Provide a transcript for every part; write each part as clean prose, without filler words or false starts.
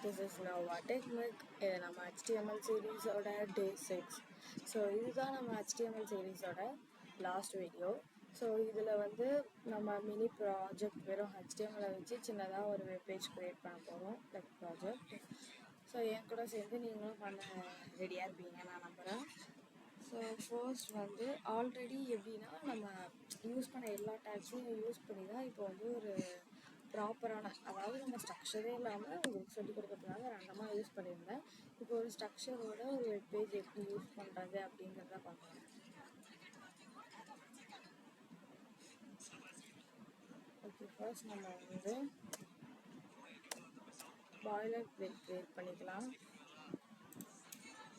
This is Nova Technic. இது நம்ம HTML சீரீஸோட டே 6. So இதுதான் நம்ம HTML சீரீஸோட லாஸ்ட் வீடியோ. ஸோ இதில் வந்து நம்ம மினி ப்ராஜெக்ட் வெறும் HTML வச்சு சின்னதாக ஒரு வெப்பேஜ் க்ரியேட் பண்ண போகிறோம், லைக் ப்ராஜெக்ட். ஸோ என் கூட சேர்ந்து நீங்களும் பண்ண ரெடியாக இருப்பீங்க நான் நம்புகிறேன். ஸோ ஃபர்ஸ்ட் வந்து ஆல்ரெடி எப்படின்னா நம்ம யூஸ் பண்ண எல்லா டேக்ஸையும் யூஸ் பண்ணி தான் இப்போ வந்து ஒரு ப்ராப்பரான, அதாவது நம்ம ஸ்ட்ரக்சரே இல்லாமல் உங்களுக்கு சொல்லிக் கொடுக்கறதுனால ரேண்டமாக யூஸ் பண்ணியிருந்தேன். இப்போ ஒரு ஸ்ட்ரக்சரோட ஒரு வெப்பேஜ் எப்படி யூஸ் பண்ணுறது அப்படிங்கிறத பார்க்கலாம். ஓகே, ஃபர்ஸ்ட் நம்ம வந்து பாய்லர் பிளேட் க்ரியேட் பண்ணிக்கலாம்.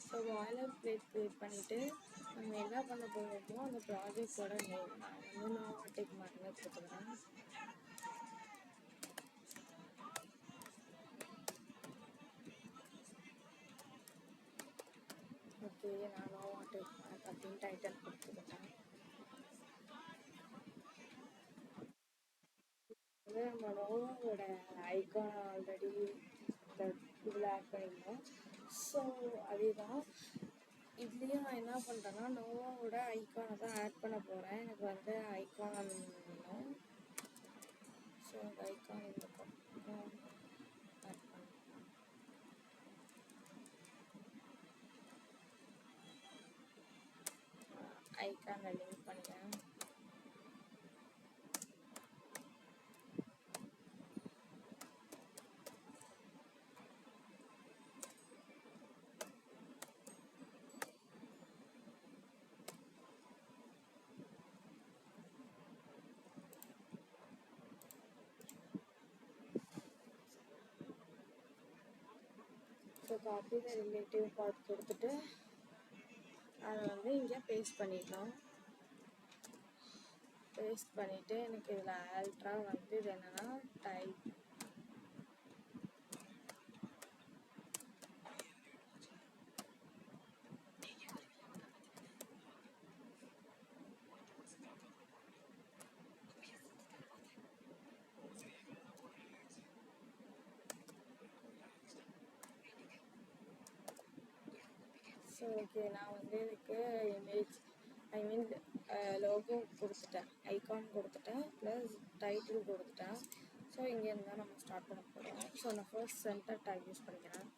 ஸோ பாய்லர் பிளேட் க்ரியேட் பண்ணிவிட்டு நம்ம என்ன பண்ண போகிறோமோ அந்த ப்ராஜெக்டோட நேம் நான் வந்து நோவா டெக் மார்க்னு கொடுத்துக்கிறேன். ஓகே, நான் நோவா டெக் மார்க் அப்படின்னு டைட்டில் கொடுத்துக்கிட்டேன். வந்து நம்ம நோவாவோட ஐக்கான் ஆல்ரெடி இதில் ஆட் பண்ணியிருந்தோம். ஸோ அதே தான் இதுலேயும் நான் என்ன பண்ணுறேன்னா நோவாவோட ஐக்கானை தான் ஆட் பண்ண போகிறேன். எனக்கு வந்து ஐக்கான் வேணும். ஸோ அந்த ஐக்கான் இந்த பக்கம் ஆட் பண்ணிக்கலாம். ஐக்கானை லிங்க் பண்ணிக்கிறேன். ஸோ காப்பி த ரிலேட்டிவ் பார்த்து கொடுத்துட்டு அதை வந்து இங்கே பேஸ்ட் பண்ணிடலாம். பேஸ்ட் பண்ணிவிட்டு எனக்கு இதில் ஆல்ட்ரா வந்து இது என்னென்னா டைப் ஸோ ஓகே, நான் வந்து இதுக்கு இமேஜ் லோகோ கொடுத்துட்டேன், ஐக்கான் கொடுத்துட்டேன், ப்ளஸ் டைட்டில் கொடுத்துட்டேன். ஸோ இங்கேருந்து தான் நம்ம ஸ்டார்ட் பண்ண போகிறோம். ஸோ நான் ஃபர்ஸ்ட் சென்டர் டேக் யூஸ் பண்ணிக்கிறேன்.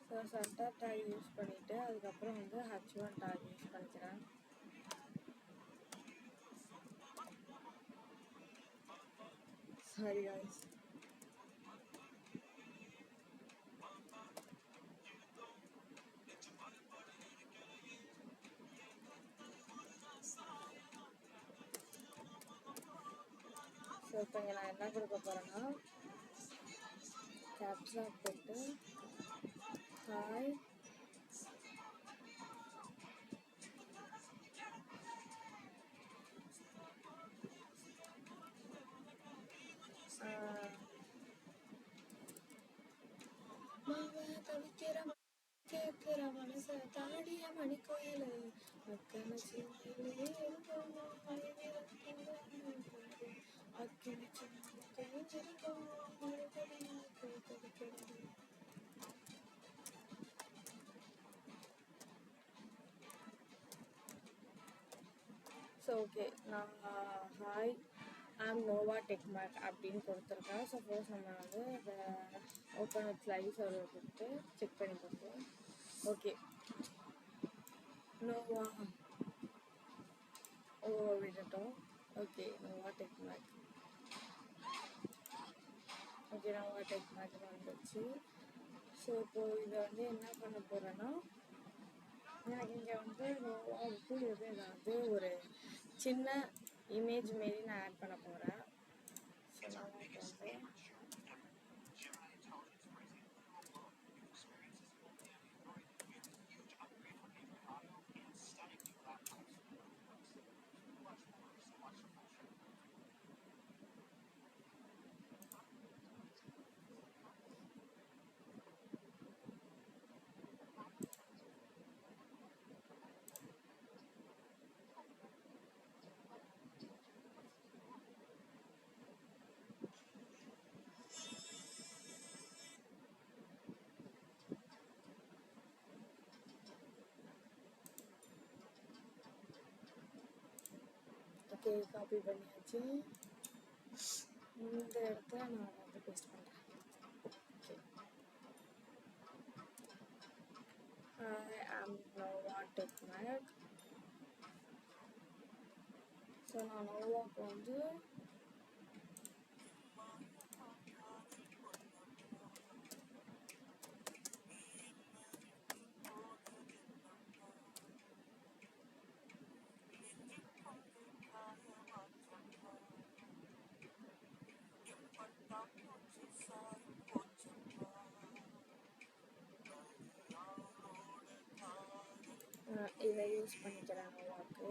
ஸோ சென்டர் டேக் யூஸ் பண்ணிவிட்டு அதுக்கப்புறம் வந்து H1 டேக் யூஸ் பண்ணிக்கிறேன். Sorry guys. ஸோ இப்போ இங்கே நான் என்ன கொடுக்க போகிறேன்னா கேப்ஸா போட்டு ஹாய் தவிக்கிற கேட்கிற மனச தாடிய மணி கோயில் அக்கன சின்ன ஸோ ஓகே, நான் hi I'm Nova Tech Mark அப்படின்னு கொடுத்துருக்கேன். சப்போஸ் நம்ம வந்து அதை ஓப்பன் வித் ஸ்லைஸ் ஒரு கொடுத்து செக் பண்ணி பார்ப்போம். ஓகே, நோவா விட்டுட்டோம். Okay, Nova Tech Mark. Okay, Nova Tech Mark வந்துச்சு. ஸோ இப்போது இதை வந்து என்ன பண்ண போகிறேன்னா எனக்கு இங்கே வந்து நோவாவுக்கு எது ஏதாவது ஒரு சின்ன இமேஜ் மாரி நான் ஆட் பண்ண போகிறேன். ஸோ நோவாவுக்கு வந்து ஓகே, காப்பி பண்ணியாச்சு. இந்த இடத்துல நான் வந்து பேஸ்ட் பண்ணுறேன். Okay, I am Nova TechMag. So நான் நோவாக்கு வந்து இதை யூஸ் பண்ணிக்கிறேன் நோவாக்கு.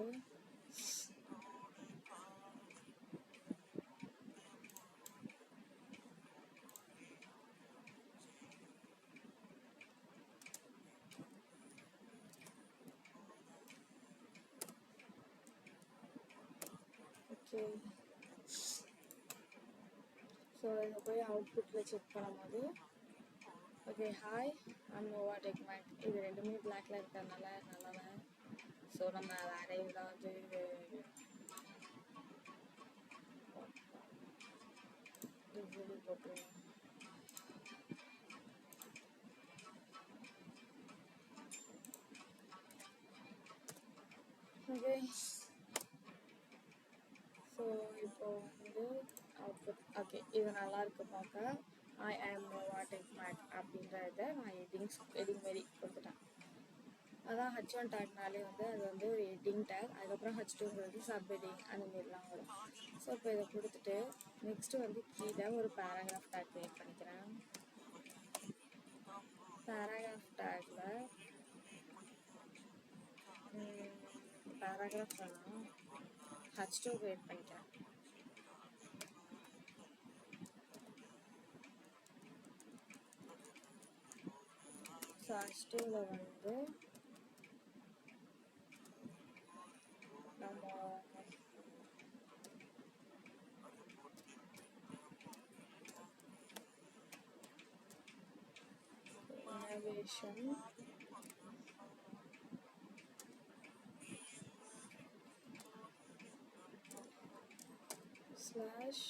ஓகே, ஸோ இதை போய் அவுட்புட்டில் செக் பண்ணும்போது ஓகே, ஹாய் ஐம் நோவா டெக்மேக், இது ரெண்டுமே பிளாக்ல இருக்கிறதுனால நல்லா. ஸோ நம்ம வேறு ஏதாவது போட்டுருவோம். ஓகே, ஸோ இப்போ வந்து அவுட்புட் ஓகே, இது நல்லா இருக்கு பார்க்க. ஐ ஆம் நோவா டெக்மேக் அப்படின்ற இதை நான் எடிங் மாரி கொடுத்துட்டேன். அதான் H1 டேக்னாலே வந்து அது வந்து ஒரு எட்டிங் டேக், அதுக்கப்புறம் H2ங்கிறது சப் எடிங் அந்த மாரிலாம் வரும். ஸோ இப்போ இதை கொடுத்துட்டு நெக்ஸ்ட்டு வந்து கீழே ஒரு பேராகிராஃப் டேக் க்ரியேட் பண்ணிக்கிறேன். பேராகிராஃப் டேக்கில் பேராகிராஃப் வேணாம், H2 க்ரியேட் பண்ணிக்கிறேன். ஸோ H2வில் வந்து நம்ம innovation slash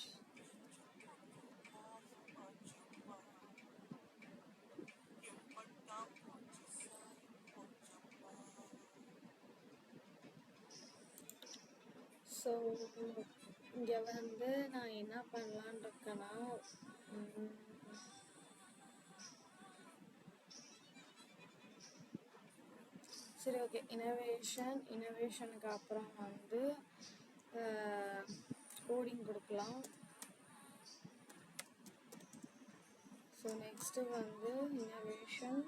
ஸோ இங்கே வந்து நான் என்ன பண்ணலான்னு இருக்கேன்னா சரி ஓகே, இனோவேஷனுக்கு அப்புறம் வந்து கோடிங் கொடுக்கலாம். ஸோ நெக்ஸ்ட்டு வந்து இனோவேஷன்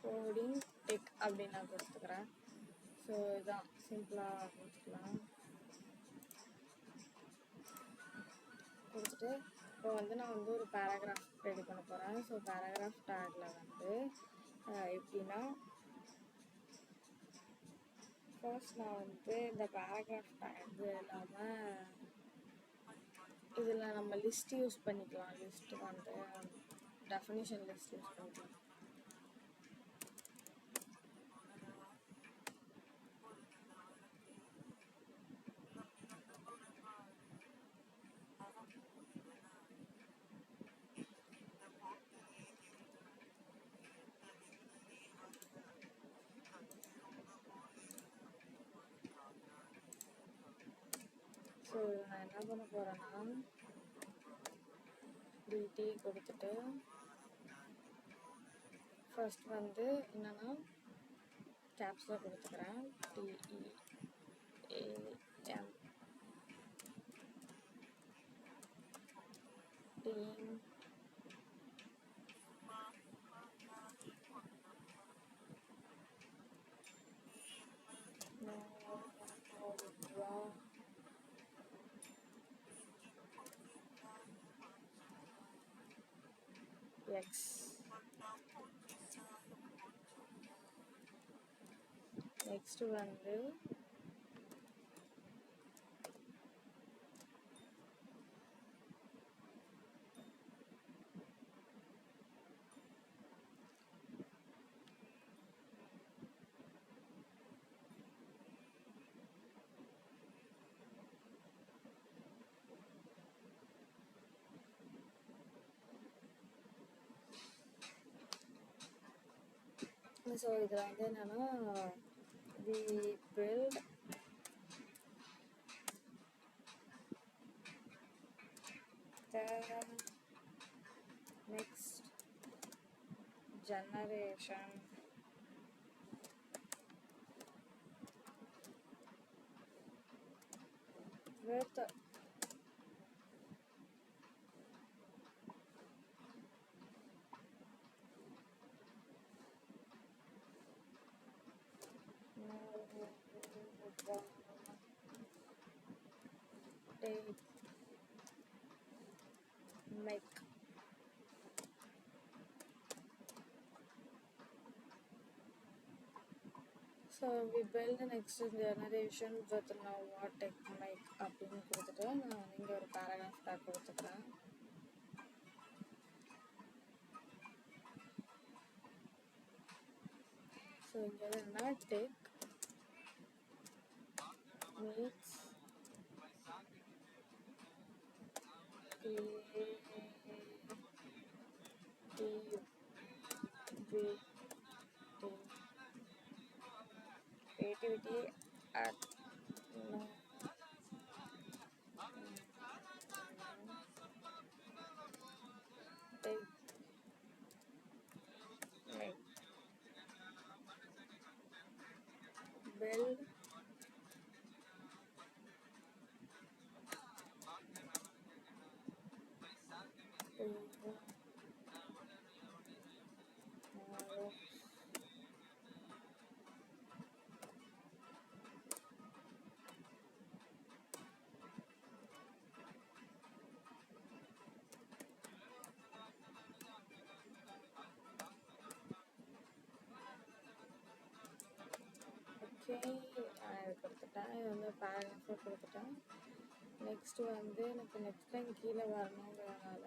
கோடிங் டெக் அப்படின்னு நான் கொடுத்துக்கிறேன். ஸோ இதான் சிம்பிளாக கொடுத்துக்கலாம். கொடுத்துட்டு இப்போ வந்து நான் வந்து ஒரு பேராகிராஃப் ரெடி பண்ண போகிறேன். ஸோ பேராகிராஃப் டேக்கில் வந்து எப்படின்னா ஃபர்ஸ்ட் நான் வந்து இந்த பேராகிராஃப் டேக் இல்லாமல் இதில் நம்ம லிஸ்ட் யூஸ் பண்ணிக்கலாம். லிஸ்ட்டு வந்து டெஃபினிஷன் லிஸ்ட் யூஸ் பண்ணிக்கலாம். ஸோ நான் என்ன பண்ண போகிறேன்னா டிடி கொடுத்துட்டு ஃபர்ஸ்ட் வந்து என்னென்னா கேப்ஸில் கொடுத்துக்கிறேன். TEAM டீம் X நெக்ஸ்ட்டு வந்து ஸோ இதில் வந்து என்னென்னா we build the next generation with take make. So we build the next generation with now what tech make அப்படின்னு கொடுத்துட்டு நான் இங்கே ஒரு பேராகிராஃப் பேக் கொடுத்துக்கிறேன். ஸோ இங்கே என்னன்னா tech meets creativity at take make build okay இது கொடுத்துட்டேன். இது வந்து பேராகிராஃபாக கொடுத்துட்டேன். நெக்ஸ்ட்டு வந்து எனக்கு நெக்ஸ்ட் டைம் கீழே வரணுங்கிறதுனால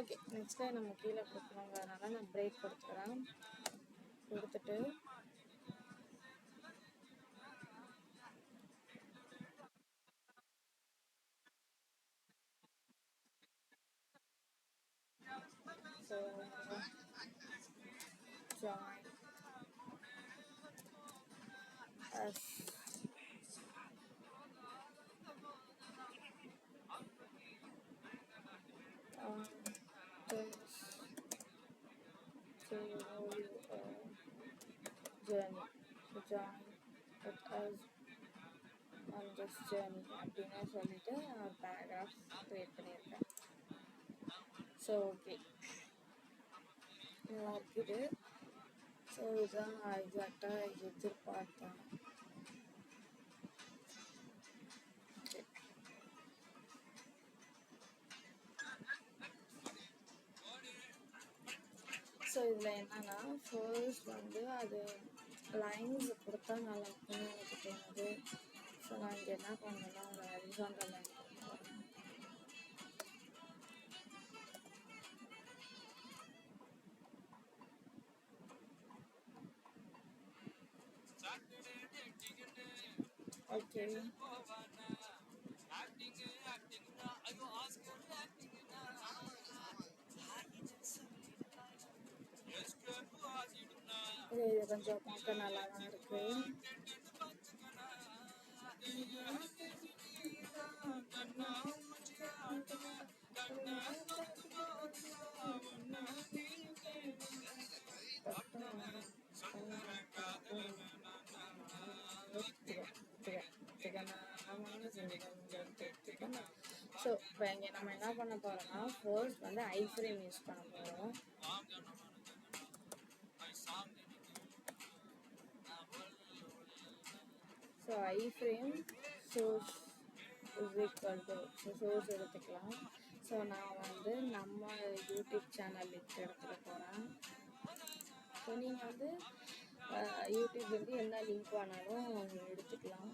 ஓகே நெக்ஸ்ட் டைம் நம்ம கீழே கொடுக்கணுங்கிறதுனால நான் பிரேக் கொடுத்துக்கிறேன். கொடுத்துட்டு so join us on this journey. So join with us on this journey அப்படின்னு சொல்லிட்டு பேராகிராஃப் க்ரியேட் பண்ணியிருக்கேன். ஸோ ஓகே நல்லா இருக்குது. ஸோ இதுதான் நான் எக்ஸாக்டாக எதிர்பார்த்தேன். ஸோ இதில் என்னென்னா ஃபர்ஸ்ட் வந்து அது லைன்ஸ் கொடுத்தா நல்லா இருக்கும்னு எனக்கு தோணுது. ஸோ நான் இங்கே என்ன பண்ணேன்னா ஒரு ஹரிசாண்டல் லைன் கொடுத்துருக்கேன். ஓகே இது கொஞ்சம் பார்க்க நல்லா தான் இருக்கு. ஸோ இப்போ இங்கே நம்ம என்ன பண்ண போகிறோம்னா ஃபர்ஸ்ட் வந்து ஐ ஃப்ரேம் யூஸ் பண்ண போகிறோம். So I frame source is equal to source எடுத்துக்கலாம். ஸோ நான் வந்து நம்ம யூடியூப் சேனல் லிங்க் எடுத்துக்க போகிறேன். ஸோ நீங்கள் வந்து யூடியூப்லேருந்து என்ன லிங்க் வேணாலும் எடுத்துக்கலாம்.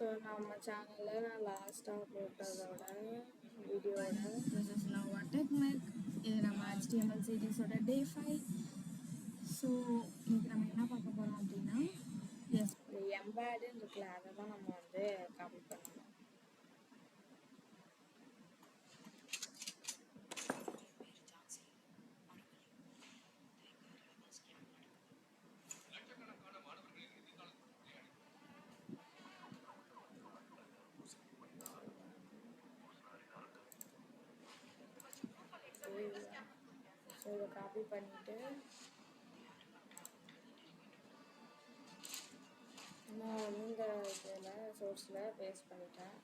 ஸோ நம்ம சேனலில் நான் லாஸ்ட்டாக போட்டதோட வீடியோட திஸ் இஸ் நவ் டெக்னிக். இது நம்ம HTML சீரீஸோட டே 5. ஸோ இன்னைக்கு நம்ம என்ன பார்க்க போகிறோம் அப்படின்னா எம்பேடுன்னு இருக்குல்ல, அதை தான் நம்ம வந்து காப்பி பண்ணணும். ஸோ இதை காப்பி பண்ணிவிட்டு நான் வந்து இந்த இதில் சோர்ஸில் பேஸ்ட் பண்ணிட்டேன்.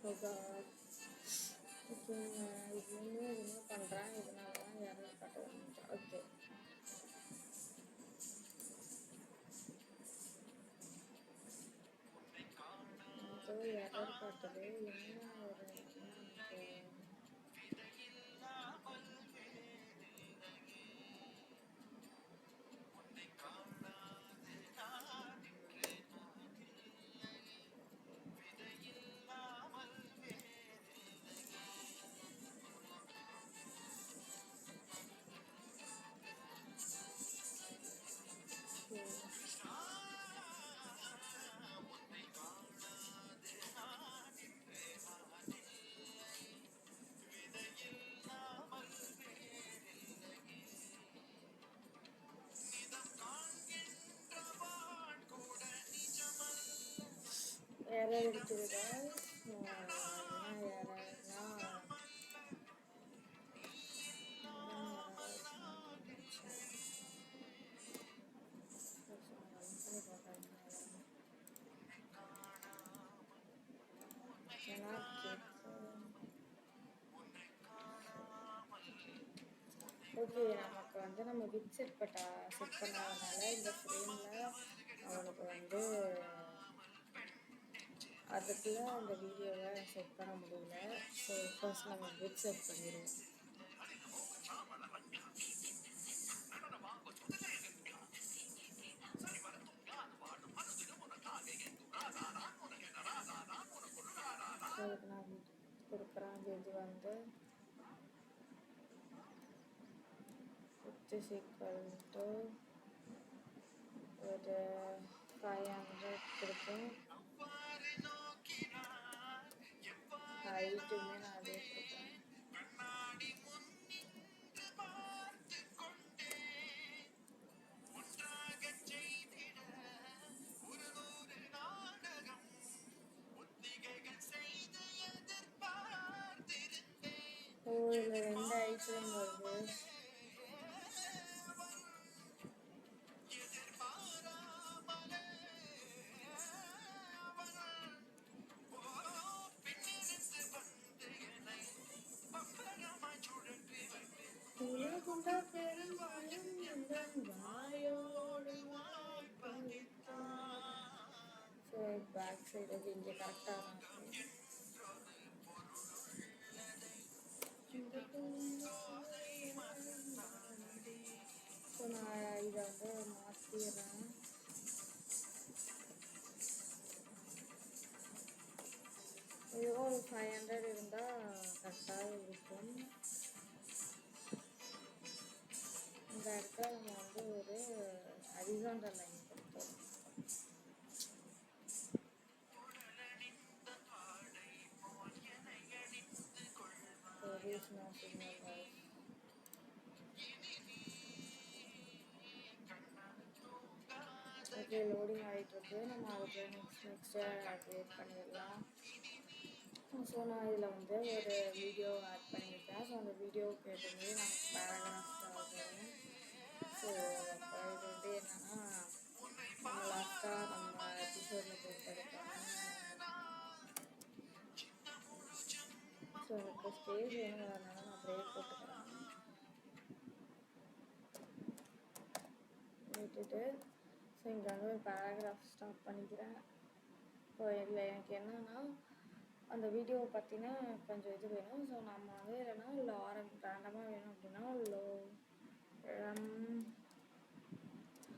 ஓகே, இது ரிமூவ் பண்ணுறேன். இதனால தான் எரர் காட்டுது. ஓகே, எரர் காட்டுது. என்ன ஒரு எரர் இருக்குது. என்ன எரர்னா ஓகே, நமக்கு வந்து நம்ம வித் செட் பண்ணாதனால இந்த ஃப்ரேமில் அவனுக்கு வந்து அதுக்குள்ளே அந்த வீடியோவை செட் பண்ண முடியல. ஸோ ஃபர்ஸ்ட் நம்ம வித் செட் பண்ணிடுவோம். அதுக்கு நான் கொடுக்குறேன். இது வந்து is equal to ஒரு 500 கொடுப்பேன். ஹைட்டுமே நான் அதே கொடுப்பேன். இதில் 2 ஐட்டம் வருது. ஸோ பேக் சைடு அது இங்கே கரெக்டாக இருக்கும். ஸோ நான் இதை வந்து மாற்றிடுறேன். இது ஒரு 500 இருந்தால் கரெக்டாக இருக்கும். இந்த இடத்துல நம்ம வந்து ஒரு ஹரிசாண்டல் லைன் கொடுத்தோம். ஓகே, லோடிங் ஆகிட்டுருக்கு. நம்ம அதுக்கு நெக்ஸ்ட்டு க்ரியேட் பண்ணிடலாம். ஸோ நான் இதில் வந்து ஒரு வீடியோ ஆட் பண்ணியிருக்கேன். ஸோ அந்த வீடியோவுக்கு ஏற்ற நமக்கு பேராகிராஃப்ஸ் ஆகும். ஸோ அப்போ இது வந்து என்னென்னா நம்ம லாஸ்ட்டாக நம்ம எபிசோடில் கொடுத்துருக்கோம். ஸோ எனக்கு ஸ்பேஸ் வேணுங்கிறதுனால நான் பிரேக் போட்டுக்கிறேன். விட்டுட்டு ஸோ இங்கே வந்து ஒரு பேராகிராஃப் ஸ்டார்ட் பண்ணிக்கிறேன். ஸோ இதில் எனக்கு என்னென்னா அந்த வீடியோவை பற்றின கொஞ்சம் இது வேணும். ஸோ நம்ம வந்து இல்லைன்னா ரேண்டமாக வேணும் அப்படின்னா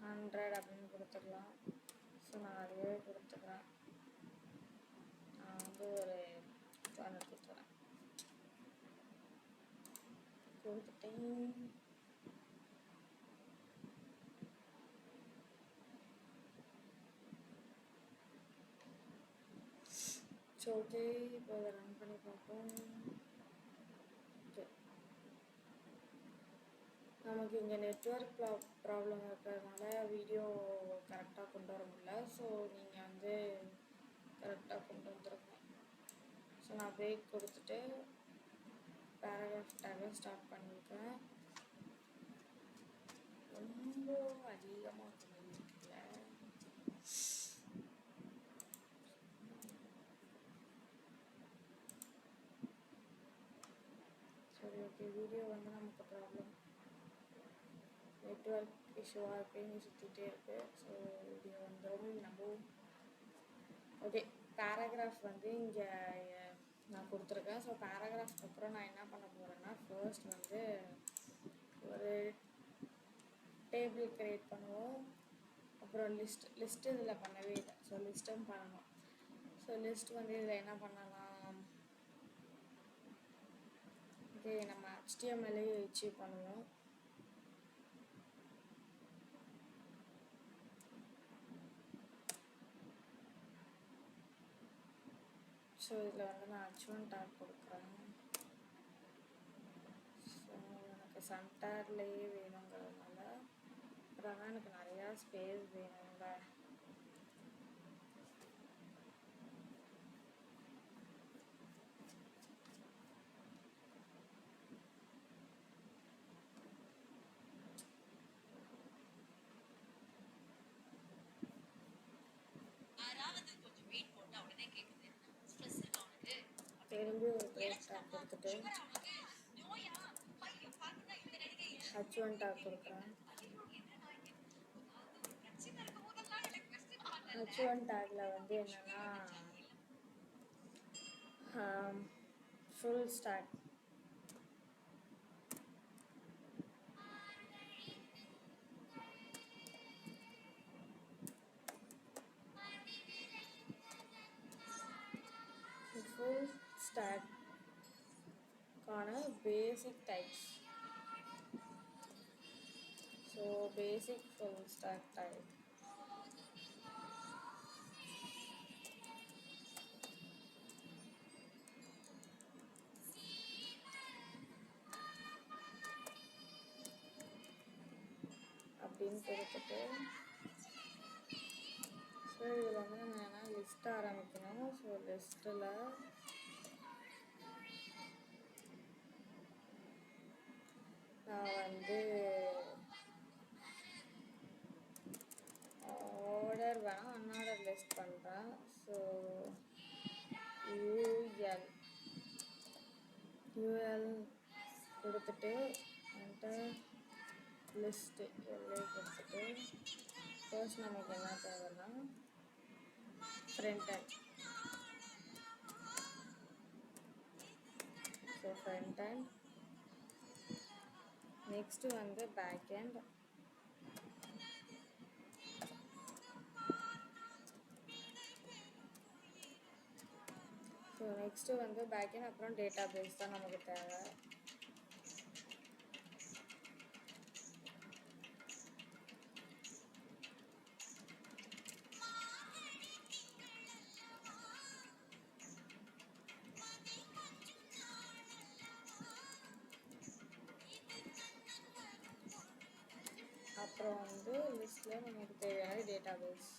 100 அப்படின்னு கொடுத்துக்கலாம். ஸோ நான் அதுவே கொடுத்துக்கிறேன். நான் வந்து ஒரு 200 கொடுத்துக்கிறேன். கொடுத்துட்டேன். ஸோ ஓகே, இப்போ அதை ரன் பண்ணி பார்ப்போம். ஓகே, நமக்கு இங்கே நெட்வொர்க் ப்ராப்ளம் இருக்கிறதுனால வீடியோ கரெக்டாக கொண்டு வர முடியல. ஸோ நீங்கள் வந்து கரெக்டாக கொண்டு வந்துருக்கோம். ஸோ நான் பிரேக் கொடுத்துட்டு பேராகிராஃப் டேக்கை ஸ்டார்ட் பண்ணியிருக்கேன். ரொம்ப அதிகமாக பண்ணியிருக்கல. சரி ஓகே, வீடியோ வந்து நமக்கு ப்ராப்ளம் நெட்வொர்க் இஷ்யூவாக இருக்குது, சுற்றிகிட்டே இருக்குது. ஸோ வீடியோ வந்துடும். நம்ம ஓகே, பேராகிராஃப் வந்து இங்கே நான் கொடுத்துருக்கேன். ஸோ பேராகிராஃப்க்கு அப்புறம் நான் என்ன பண்ண போகிறேன்னா ஃபர்ஸ்ட் வந்து ஒரு டேபிள் க்ரியேட் பண்ணுவோம். அப்புறம் லிஸ்ட்டு இதில் பண்ணவே இல்லை. ஸோ லிஸ்ட்டும் பண்ணணும். ஸோ லிஸ்ட் வந்து இதில் என்ன பண்ணலாம், ஓகே நம்ம HTML அச்சீவ் பண்ணுவோம். ஸோ இதில் வந்து நான் H1 டேக் கொடுக்குறேன். ஸோ எனக்கு சென்டர்லேயே வேணுங்கிறதுனால அதான் எனக்கு நிறையா ஸ்பேஸ் வேணுங்க. திரும்பி ஒரு பிரேக் டேக் கொடுத்துட்டு H1 டேக் கொடுக்குறேன். H1 டேக்கில் வந்து என்னென்னா ஃபுல் ஸ்டாக். ஃபுல் ஸ்டாக்கான basic types. So basic full stack type. அப்படின்னு கொடுத்துட்டு ஸோ இதில் வந்து நம்ம என்ன லிஸ்ட் ஆரம்பிக்கணும். ஸோ லிஸ்ட்டில் நான் வந்து ஆர்டர் வேணால் அன்ஆர்டர் லிஸ்ட் பண்ணுறேன். ஸோ யூஎல் கொடுத்துட்டு என்டர் லிஸ்ட்டு எல்லை கொடுத்துட்டு ஃபர்ஸ்ட் நமக்கு என்ன தேவைன்னா front end. So front end. Next வந்து பேக் எண்ட். ஸோ நெக்ஸ்ட்டு வந்து பேக்கெண்ட் அப்புறம் டேட்டா பேஸ் தான் நமக்கு தேவை. அப்புறம் வந்து லிஸ்ட்டில் நமக்கு தேவையான database.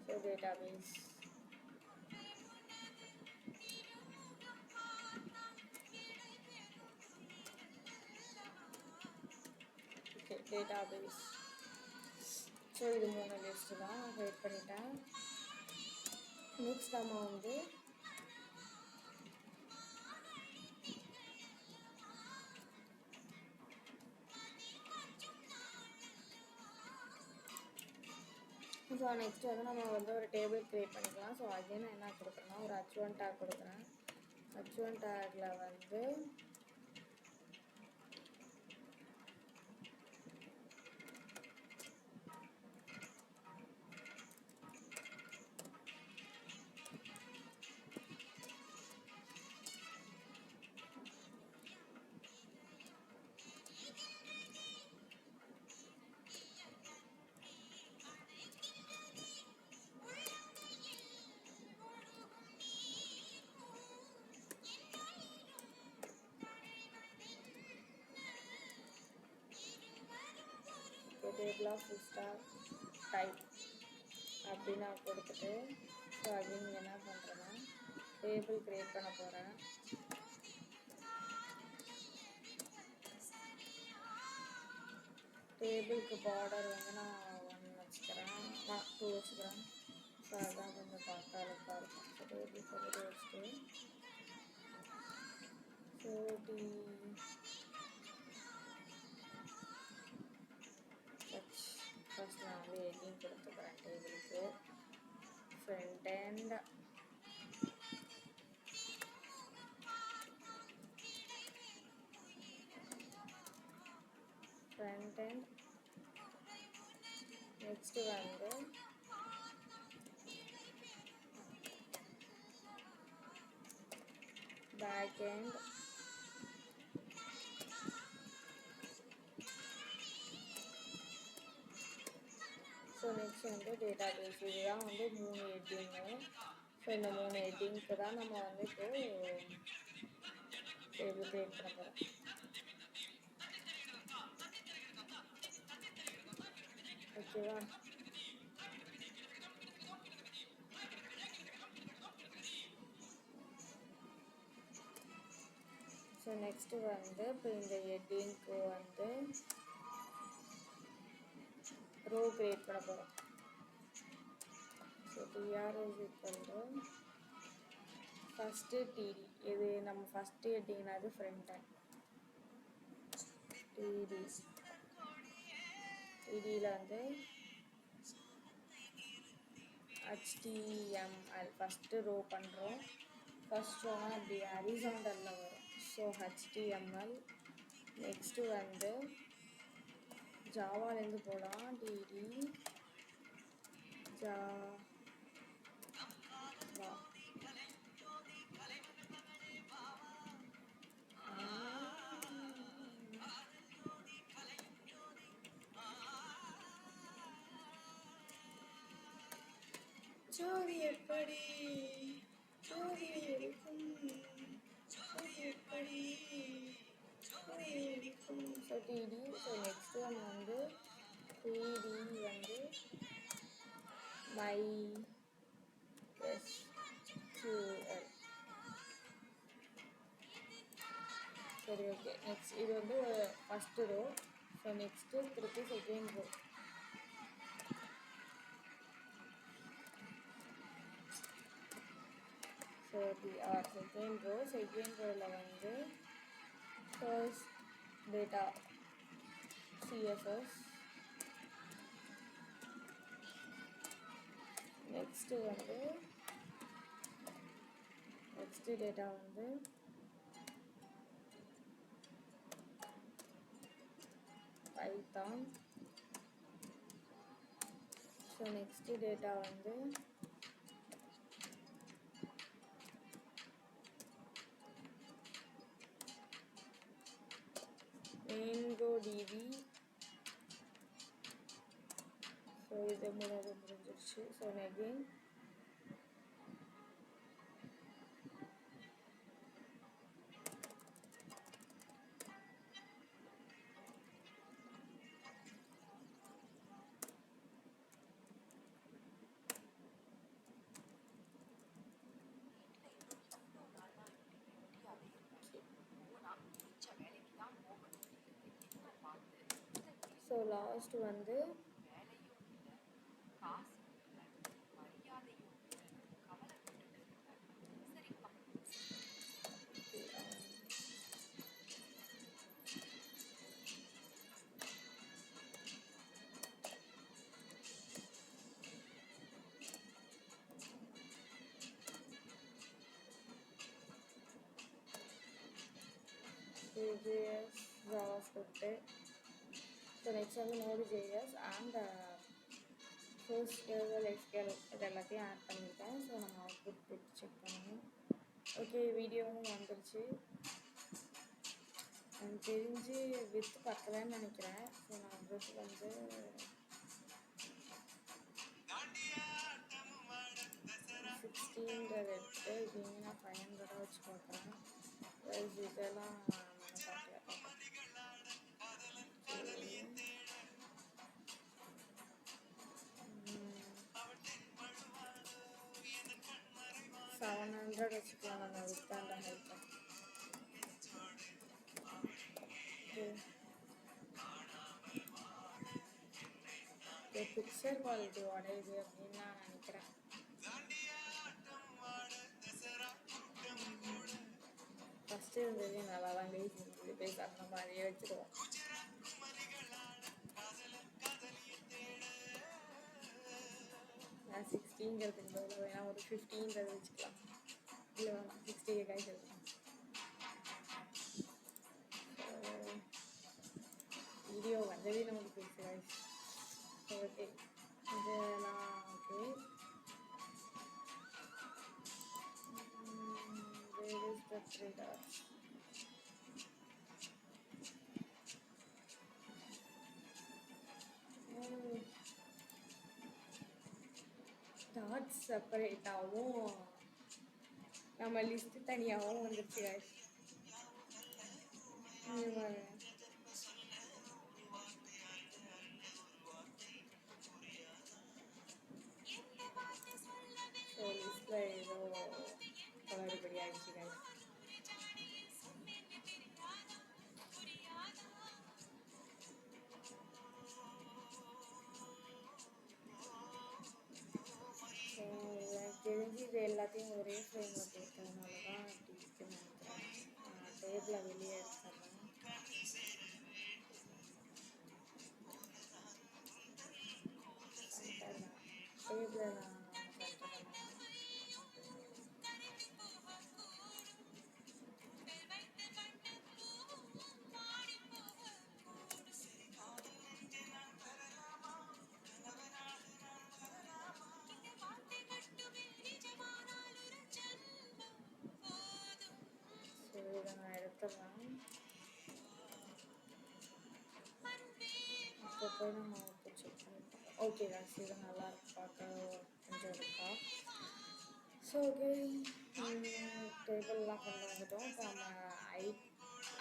So database. Okay database. So இது 3 லிஸ்ட்டு தான் நான் க்ரியேட் பண்ணிட்டேன். நெக்ஸ்ட் நம்ம வந்து ஸோ நெக்ஸ்ட் வந்து நம்ம வந்து ஒரு டேபிள் க்ரியேட் பண்ணிக்கலாம். ஸோ அகைன் நான் என்ன கொடுக்குறேன்னா ஒரு h1 டேக் கொடுக்குறேன். h1 டேக்கில் வந்து டேபிள் ஆஃப் ஸ்டார் டைப் அப்படின்னு நான் கொடுத்துட்டு ஸோ அகைன் என்ன பண்ணுறேன்னா டேபிள் க்ரியேட் பண்ண போகிறேன். டேபிளுக்கு பார்டர் வந்து நான் 1 வச்சுக்கிறேன், 2 வச்சுக்கிறேன். ஸோ அதுதான் கொஞ்சம் பார்க்க அழகாக இருக்கும். ஸோ டேபிள் பார்டர் வச்சுட்டு ஸோ ஃபர்ஸ்ட் நான் வந்து ஹெட்டிங் கொடுத்துக்கிறேன் டேபிளுக்கு. ஃப்ரண்ட் எண்ட் நெக்ஸ்ட்டு வந்து பேக் எண்ட் ஸோ நெக்ஸ்ட் வந்து டேட்டா பேஸ். இதுதான் வந்து 3 ஹெட்டிங்கு. ஸோ இந்த 3 ஹெட்டிங்க்கு தான் நம்ம வந்து இப்போ டேபிள் க்ரியேட் பண்ண போகிறோம். ஓகேவா? ஸோ நெக்ஸ்ட்டு வந்து இப்போ இந்த ஹெட்டிங்க்கு வந்து ரோ க்ரியேட் பண்ண போகிறோம். So TR is equal to first TD. இது நம்ம ஃபஸ்ட்டு ஹெட்டிங்னாது ஃப்ரண்ட் எண்ட். TDயில் வந்து HTML ஃபஸ்ட்டு ரோ பண்ணுறோம். ஃபஸ்ட் ரோனா அப்படி ஹரிசாண்டலில் வரும். So HTML. நெக்ஸ்ட்டு வந்து ஜாவாலேருந்து போகலாம். DD Java. ஜோதி எப்படி ஜோதி எரிக்கும் ஜோதி எப்படி ஜோதி எரிக்கும். So DD. ஸோ நெக்ஸ்ட்டு நம்ம வந்து டிடி வந்து மை SQL. சரி ஓகே. நெக்ஸ்ட் இது வந்து ஃபஸ்ட்டு ரோ. ஸோ நெக்ஸ்ட்டு திருப்பி second row. So second row. Second ரோவில் வந்து ஃபர்ஸ்ட் டேட்டா CSS. நெக்ஸ்ட்டு வந்து நெக்ஸ்ட்டு டேட்டா வந்து பைத்தான். ஸோ நெக்ஸ்ட் டேட்டா வந்து MongoDB. ஸோ இது முடிஞ்சிருச்சு. ஸோ அகெயின் ஸோ லாஸ்ட் வந்து JS JavaScript. ஸோ நெக்ஸ்ட் வந்து Node.js அண்ட் PostgreSQL இது எல்லாத்தையும் ஆட் பண்ணியிருக்கேன். ஸோ நம்ம அவுட்புட் செக் பண்ணணும். ஓகே, வீடியோவும் வந்துருச்சு. எனக்கு தெரிஞ்சு வித் பக்கலன்னு நினைக்கிறேன். ஸோ நான் வித் வந்து 16 எடுத்து இப்படின்னா 500 வச்சு பார்க்குறேன். இதெல்லாம் பார்க்கல. 700 வச்சுக்கலாம் நம்ம வித்தாண்ட ஹெல்ப். பிக்சர் குவாலிட்டி உடையுது அப்படின்னு நான் நினைக்கிறேன். ஃபஸ்ட்டு இருந்தது நல்லா தான் இருந்தது. பேச அந்த மாதிரியே வச்சுருவோம். நான் 16ங்கிறதுக்கு பதில் வேணா ஒரு 15 வச்சுக்கலாம். இல்லை வேணாம் 60 கைஸ் இருக்கும். வீடியோ வந்ததே நமக்கு பேசு கைஸ். ஓகே, இதெல்லாம் okay. Where is the 3 dots? Dots செப்பரேட்டாகவும் நம்ம லிஸ்ட் தனியாகவும் வந்துருச்சு கைஸ். ஸோ லிஸ்ட்டில் ஏதோ குளறுபடி ஆயிடுச்சு கைஸ். தெரிஞ்சு இது எல்லாத்தையும் ஒரே ஃப்ரேமில் போட்டதுனால தான் அப்படி இருக்குன்னு நினைக்கிறேன். டேபிளை வெளியே எடுத்துறேன். டேபிளை நான் இதை நான் எடுத்துடுறேன். அப்போ போய் நம்ம அவுட்புட் செக் பண்ணிட்டோம். ஓகே காய்ஸ், இது நல்லா இருக்கு, பார்க்க கொஞ்சம் இருக்கா. ஸோ ஓகே, டேபிள்லாம் கொண்டு வந்துட்டோம். இப்போ நம்ம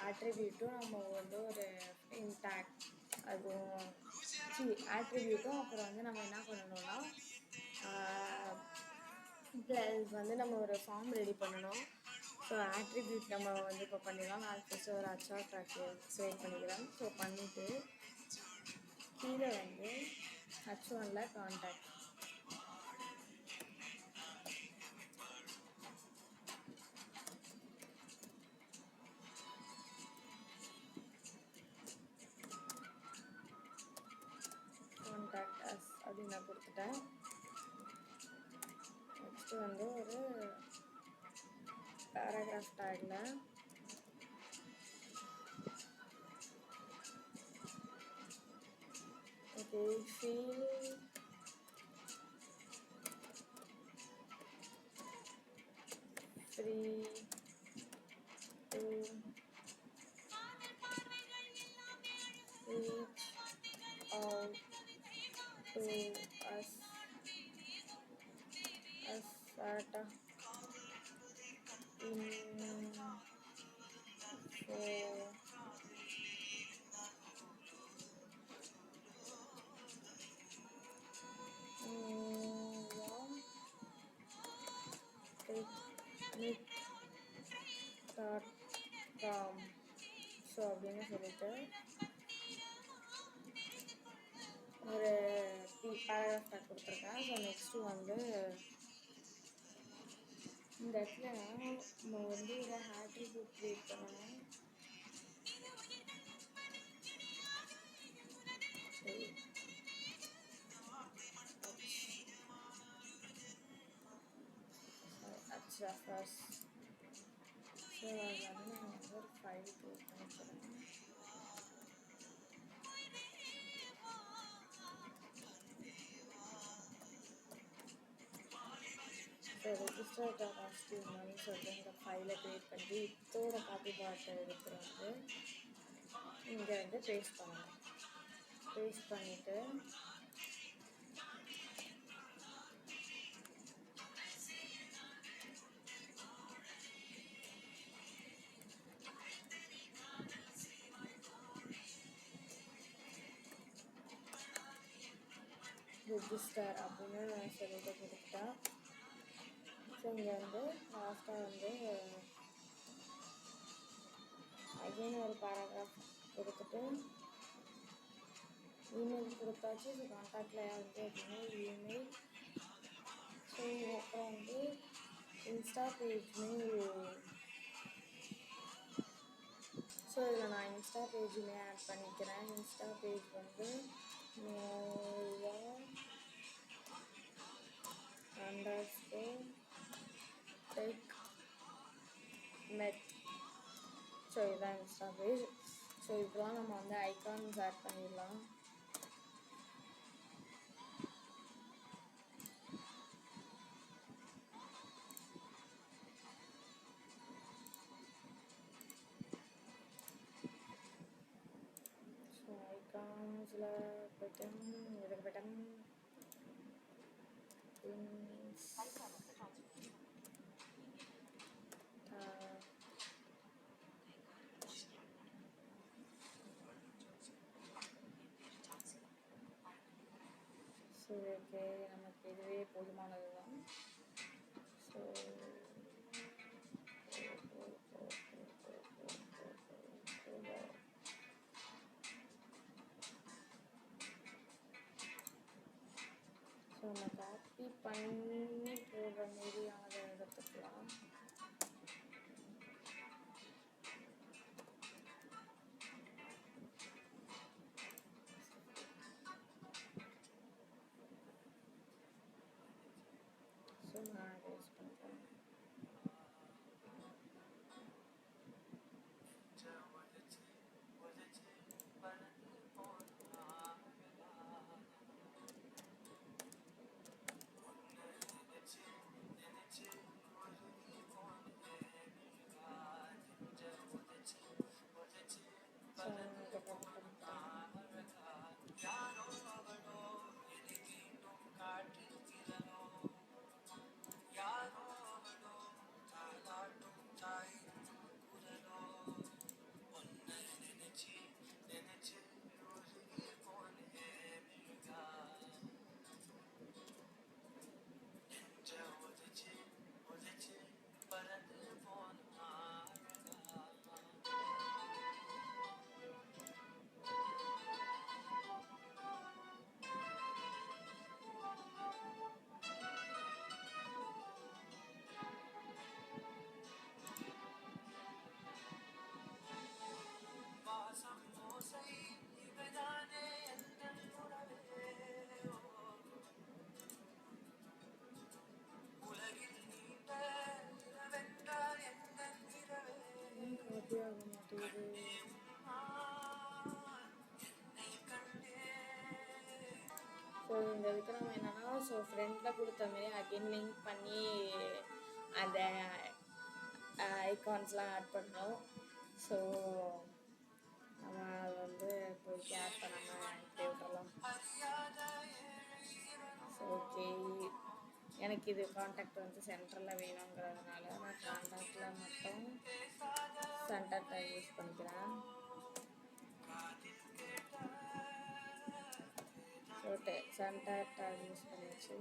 ஆட்ரிபியூட்டும் நம்ம வந்து ஒரு இன்டாக்ட் அதுவும் ஆட்ரிபியூட்டும் அப்புறம் வந்து நம்ம என்ன பண்ணணும்னா ப்ளஸ் வந்து நம்ம ஒரு ஃபார்ம் ரெடி பண்ணணும். ஸோ ஆட்ரிபியூட் நம்ம வந்து இப்போ பண்ணிடலாம். நான் ஃபஸ்ட்டு ஒரு HR ட்ராக் க்ரியேட் பண்ணிக்கிறேன். ஸோ பண்ணிவிட்டு கீழே வந்து H1ல் கான்டாக்ட் அஸ் அப்படின்னு நான் கொடுத்துட்டேன். நெக்ஸ்ட்டு வந்து ஒரு பேராகிராஃப் டேக்ல ஓகே ஃபீல் click.com ஸோ அப்படின்னு சொல்லிட்டு ஒரு பேராகிராஃப் நான் கொடுத்துருக்கேன். ஸோ நெக்ஸ்ட்டு வந்து இந்த இடத்துல நம்ம வந்து ஒரு ஆட்ரிபியூட் க்ரியேட் பண்ணணும். ஃபர்ஸ்ட் ஸோ அது வந்து நான் வந்து ஒரு ஃபைல் க்ரியேட் பண்ணிக்கிறேன். ஸோ register.html சொல்லிட்டு இந்த ஃபைலை க்ரியேட் பண்ணி இதோட காப்பி பார்ட்டை எடுத்து வந்து இங்கே வந்து பேஸ்ட் பண்ணணும். பேஸ்ட் பண்ணிவிட்டு ரெஜிஸ்டர் அப்படின்னு சொல்லிட்டு கொடுத்துட்டா. ஸோ இங்கே வந்து லாஸ்ட்டாக வந்து அகைன் ஒரு பேராகிராஃப் கொடுத்துட்டு இமெயில் கொடுத்தாச்சு. ஸோ கான்டாக்டில் வந்து அப்படின்னா இமெயில். ஸோ அப்புறம் வந்து இன்ஸ்டா பேஜ்மே. ஸோ இதில் நான் இன்ஸ்டா பேஜுமே ஆட் பண்ணிக்கிறேன். இன்ஸ்டா பேஜ் வந்து _tech_med. ஸோ இதுதான் இன்ஸ்டா பேஜ். ஸோ இதெல்லாம் நம்ம வந்து ஐகான்ஸ் ஆட் பண்ணிடலாம். ஸோ ஐகான்ஸில் போய்ட்டு இதுக்கு போய்ட்டு ஸோ ஓகே, நமக்கு இதுவே போதுமானது தான். ஸோ நம்ம காப்பி பண்ணி போடுற மாதிரியானதை எடுத்துக்கலாம். ஸோ நான் யூஸ் பண்ணுறேன். ஸோ இந்த இதுக்கு நம்ம என்னென்னா, ஸோ ஃப்ரெண்டில் கொடுத்த மாதிரி அகெயின் லிங்க் பண்ணி அந்த ஐகான்ஸ்லாம் ஆட் பண்ணோம். ஸோ நம்ம அதை வந்து போய் ஆட் பண்ணாமல் இப்படி விட்டுறலாம். ஸோ ஓகே, எனக்கு இது கான்டாக்ட் வந்து சென்டரில் வேணுங்கிறதுனால நான் கான்டாக்டில் மட்டும் சென்டர் டேக் யூஸ் பண்ணிக்கிறேன். ஸோ சென்டர் டேக் யூஸ் பண்ணியாச்சு.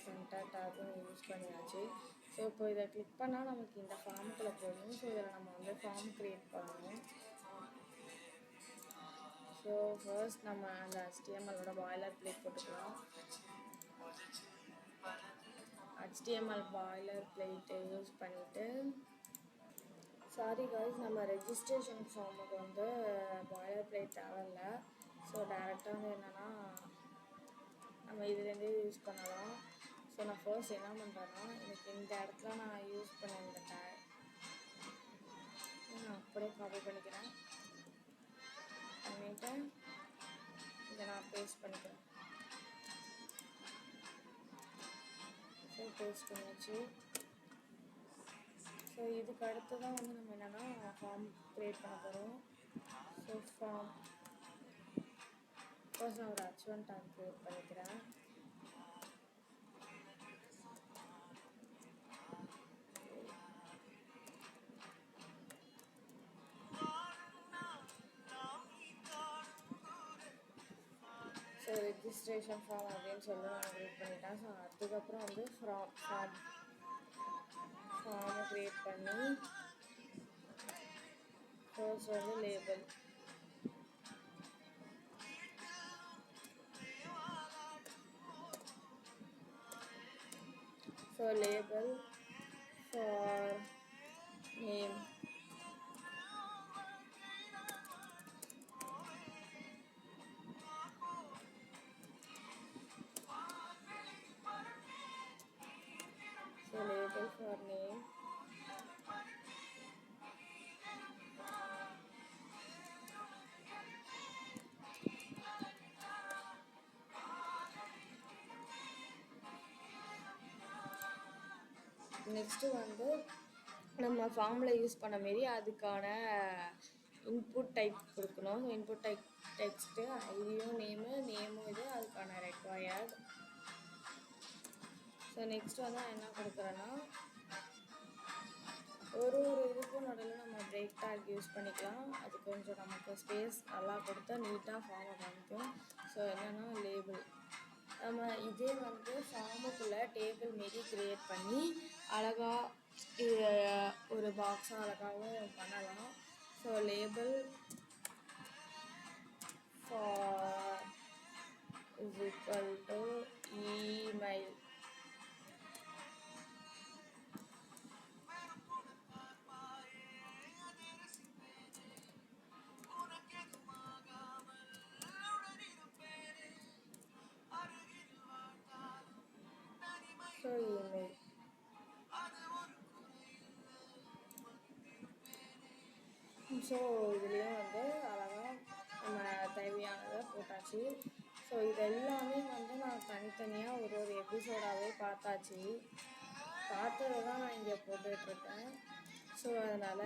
சென்டர் டேக்கும் யூஸ் பண்ணியாச்சு. ஸோ இப்போ இதை கிளிக் பண்ணால் நமக்கு இந்த ஃபார்முக்குள்ளே போகணும். ஸோ இதில் நம்ம வந்து ஃபார்ம் க்ரியேட் பண்ணணும். ஸோ ஃபர்ஸ்ட் நம்ம அந்த HTML பாய்லர் பிளேட் போட்டுக்கலாம். HTML பாய்லர் பிளேட்டை யூஸ் பண்ணிவிட்டு, சாரி காய்ஸ், நம்ம ரெஜிஸ்ட்ரேஷன் ஃபார்முக்கு வந்து பாய்லர் பிளேட் தேவையில்லை. ஸோ டேரெக்டாக வந்து என்னென்னா நம்ம இதுலேருந்தே யூஸ் பண்ணலாம். ஸோ நான் ஃபர்ஸ்ட் என்ன பண்ணுறேன்னா, எனக்கு இந்த இடத்துல நான் யூஸ் பண்ண இந்த டேக் நான் அப்படியே காப்பி பண்ணிக்கிறேன். பண்ணிவிட்டு இதை நான் பேஸ்ட் பண்ணிக்கிறேன். ஸோ பேஸ்ட் பண்ணியாச்சு. ஸோ இதுக்கு அடுத்து தான் வந்து நம்ம என்னென்னா ஃபார்ம் க்ரியேட் பண்ண போகிறோம். ஸோ ஃபார்ம் ஃபர்ஸ்ட் நான் ஒரு H1 டேக் க்ரியேட் பண்ணிக்கிறேன். ஸோ ரெஜிஸ்ட்ரேஷன் ஃபார்ம் அப்படின்னு சொல்லி நான் க்ரியேட் பண்ணிட்டேன். ஸோ அதுக்கப்புறம் வந்து ஃபார்மை க்ரியேட் பண்ணி ஃபர்ஸ்ட் வந்து label. So label for name. So label for name. Next வந்து நம்ம ஃபார்மில் யூஸ் பண்ண மாரி அதுக்கான இன்புட் டைப் கொடுக்கணும். இன்புட் டைப் டெக்ஸ்ட்டு, ஐடியும் நேமும் இது அதுக்கான ரெக்வயர்ட். ஸோ நெக்ஸ்ட் வந்து நான் என்ன கொடுக்குறேன்னா, ஒரு இதுக்கும் நடுவில் நம்ம பிரேக் டேக் யூஸ் பண்ணிக்கலாம். அது கொஞ்சம் நமக்கு ஸ்பேஸ் நல்லா கொடுத்தா நீட்டாக ஃபார்மை காமிக்கும். ஸோ என்னென்னா லேபிள் நம்ம இதே வந்து ஃபார்முக்குள்ளே டேபிள் மாரி க்ரியேட் பண்ணி அழகாக இது ஒரு பாக்ஸாக அழகாகவும் பண்ணலாம். So label for is equal to email. So email. So இதுலேயும் வந்து அழகாக நம்ம தேவையானதை போட்டாச்சு. ஸோ இது எல்லாமே வந்து நான் தனித்தனியாக ஒரு எபிசோடாகவே பார்த்தாச்சு. பார்த்ததை தான் நான் இங்கே போட்டுட்ருக்கேன். ஸோ அதனால்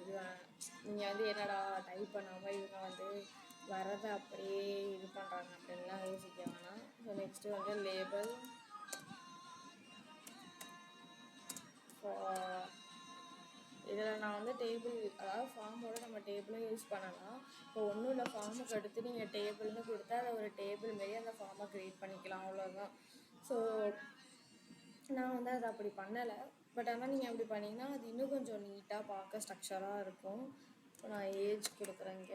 இது நீங்கள் வந்து என்னடா டைப் பண்ணாமல் இவங்க வந்து வரதை அப்படியே இது பண்ணுறாங்க அப்படின்லாம் யோசிக்க வேணாம். ஸோ நெக்ஸ்ட்டு வந்து லேபிள் இதில் நான் வந்து டேபிள், அதாவது ஃபார்மோட நம்ம டேபிளும் யூஸ் பண்ணலாம். இப்போ ஒன்றும் இல்லை, ஃபார்முக்கு அடுத்து நீங்கள் டேபிள்னு கொடுத்தா அதை ஒரு டேபிள் மாரி அந்த ஃபார்மை க்ரியேட் பண்ணிக்கலாம், அவ்வளோதான். ஸோ நான் வந்து அதை அப்படி பண்ணலை. பட் ஆனால் நீங்கள் அப்படி பண்ணிங்கன்னா அது இன்னும் கொஞ்சம் நீட்டாக பார்க்க ஸ்ட்ரக்சராக இருக்கும். இப்போ நான் ஏஜ் கொடுக்குறேங்க.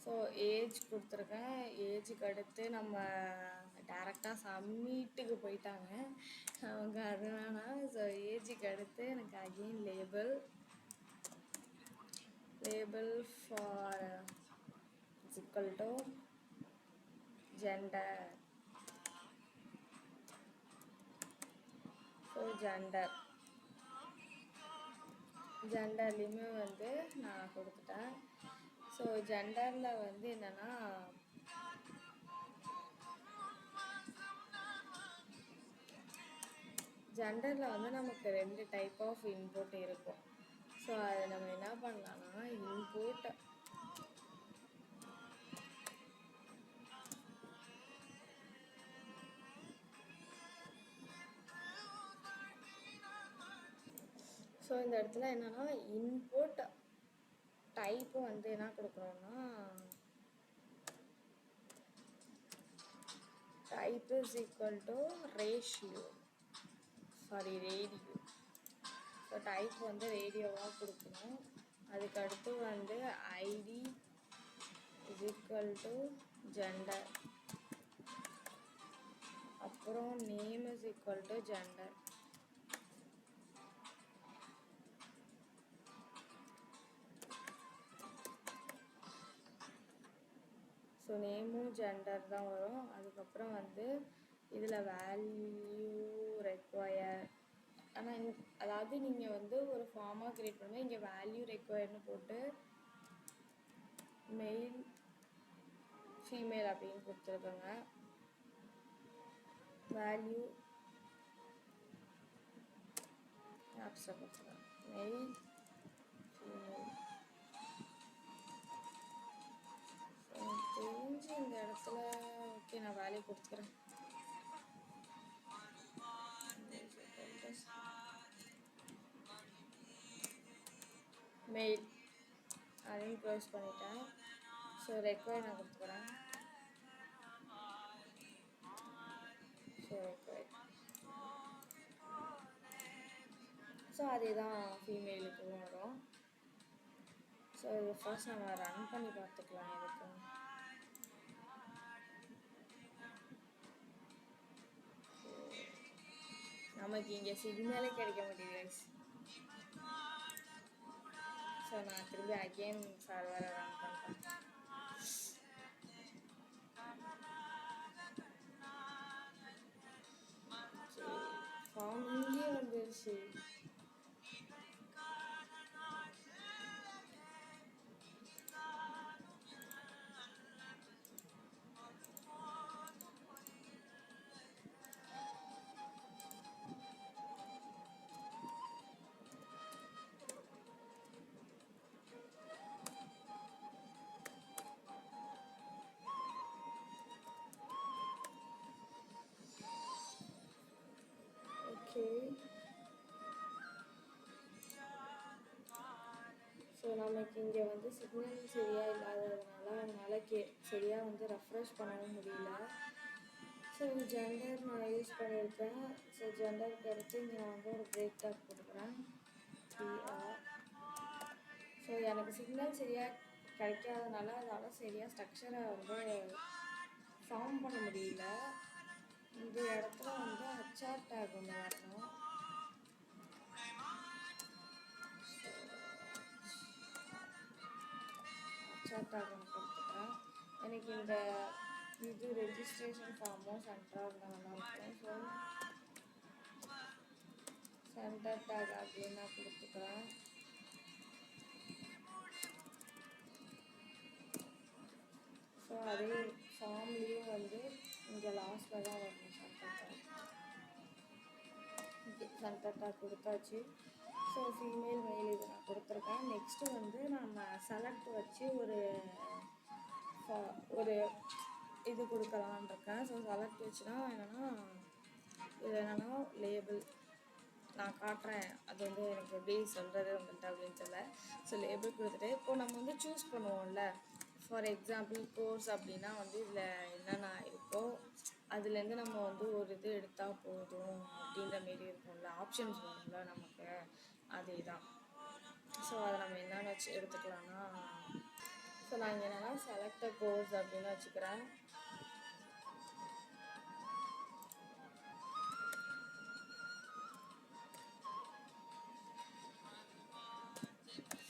ஸோ ஏஜ் கொடுத்துருக்கேன். ஏஜுக்கு அடுத்து நம்ம டேரெக்டாக சப்மிட்டுக்கு போயிட்டாங்க அவங்க, அது வேணாம். ஸோ ஏஜுக்கு அடுத்து எனக்கு again label for equal to gender. So ஜெண்டர்லேயுமே வந்து நான் கொடுத்துட்டேன். ஸோ ஜெண்டரில் வந்து என்னென்னா ஜெண்டரில் வந்து நமக்கு 2 டைப் ஆஃப் இன்புட் இருக்கும். ஸோ அதை நம்ம என்ன பண்ணலாம்னா இன்புட் ஸோ இந்த இடத்துல என்னன்னா இன்புட் டைப்பு வந்து என்ன கொடுக்குறோம்னா type is equal to radio. So type வந்து ரேடியோவாக கொடுக்கணும். அதுக்கடுத்து வந்து ID is equal to gender, அப்புறம் name is equal to gender. So நேமும் ஜெண்டர் தான் வரும். அதுக்கப்புறம் வந்து இதில் வேல்யூ ரெக்வயர், ஆனால் அதாவது நீங்கள் வந்து ஒரு ஃபார்மாக க்ரியேட் பண்ணுங்கள். இங்கே வேல்யூ ரெக்வயர்னு போட்டு மெயில் ஃபீமேல் அப்படின்னு கொடுத்துருக்கோங்க. வேல்யூ ஆப்ஸை கொடுத்துருக்கேன் மெயில் ஃபீமேல். தெரிஞ்சு இந்த இடத்துல ஓகே நான் வேல்யூ கொடுத்துக்கிறேன். மெயில் அதையும் க்ளோஸ் பண்ணிட்டேன். ஸோ ரெக்வயர் நான் கொடுத்துக்கிறேன். ஸோ ரெக்வயர், ஸோ அதே தான் ஃபீமேலுக்கும் வரும். ஸோ இது ஃபர்ஸ்ட் நம்ம ரன் பண்ணி பார்த்துக்கலாம். எதுக்கு நமக்கு இங்கே சிக்னலே கிடைக்க மாட்டேங்குது. ஸோ நான் திரும்பி அகெயின் சர்வரை ரன் பண்ணுறேன். ஃபார்ம் இங்கே வந்துருச்சு. ஓகே, ஸோ நமக்கு இங்கே வந்து சிக்னல் சரியாக இல்லாததுனால அதனால் சரியாக வந்து ரெஃப்ரெஷ் பண்ணவும் முடியல. ஸோ ஜெண்டர் நான் யூஸ் பண்ணியிருக்கேன். ஸோ ஜெண்டருக்கு அடுத்து இங்கே நான் வந்து ஒரு பிரேக் டாக் கொடுக்குறேன் பிஆர். ஸோ எனக்கு சிக்னல் சரியாக கிடைக்காதனால அதால் சரியாக ஸ்ட்ரக்சரை வந்து ஃபார்ம் பண்ண முடியல. இந்த இடத்துல வந்து ஹச்ஆர் டேக் ஒன்று வரணும். ஹச்ஆர் டேக் ஒன்று கொடுத்துட்டேன். எனக்கு இந்த இது ரெஜிஸ்ட்ரேஷன் ஃபார்மும் சென்டராக இருந்தால் நல்லாயிருக்கும். ஸோ சென்டர் டேக் அப்படின்னு நான் கொடுத்துக்கிறேன். ஸோ அதே ஃபார்ம்லேயும் வந்து இங்கே லாஸ்ட்டில் தான் வரணும் சென்டர் டேக். சென்டர் டேக் கொடுத்தாச்சு. ஸோ ஃபீமேல் மெயில் இது நான் கொடுத்துருக்கேன். நெக்ஸ்ட்டு வந்து நம்ம செலக்ட் வச்சு ஒரு இது கொடுக்கலான் இருக்கேன். ஸோ செலக்ட் வச்சுனா என்னென்னா இது என்னென்னா லேபிள் நான் காட்டுறேன். அது வந்து எனக்கு எப்படி சொல்கிறது உங்கள்கிட்ட அப்படின்னு தெரியல. ஸோ லேபிள் கொடுத்துட்டு இப்போது நம்ம வந்து சூஸ் பண்ணுவோம்ல. ஃபார் எக்ஸாம்பிள் கோர்ஸ் அப்படின்னா வந்து இதில் என்னென்ன இருக்கோ அதுலேருந்து நம்ம வந்து ஒரு இது எடுத்தால் போதும் அப்படின்ற மாரி இருக்கும்ல, ஆப்ஷன்ஸ் வரும்ல நமக்கு, அதே தான். ஸோ அதை நம்ம என்னென்னு வச்சு எடுத்துக்கலாம்னா, ஸோ நான் இங்கே என்னென்னா செலக்ட் கோர்ஸ் அப்படின்னு வச்சுக்கிறேன்.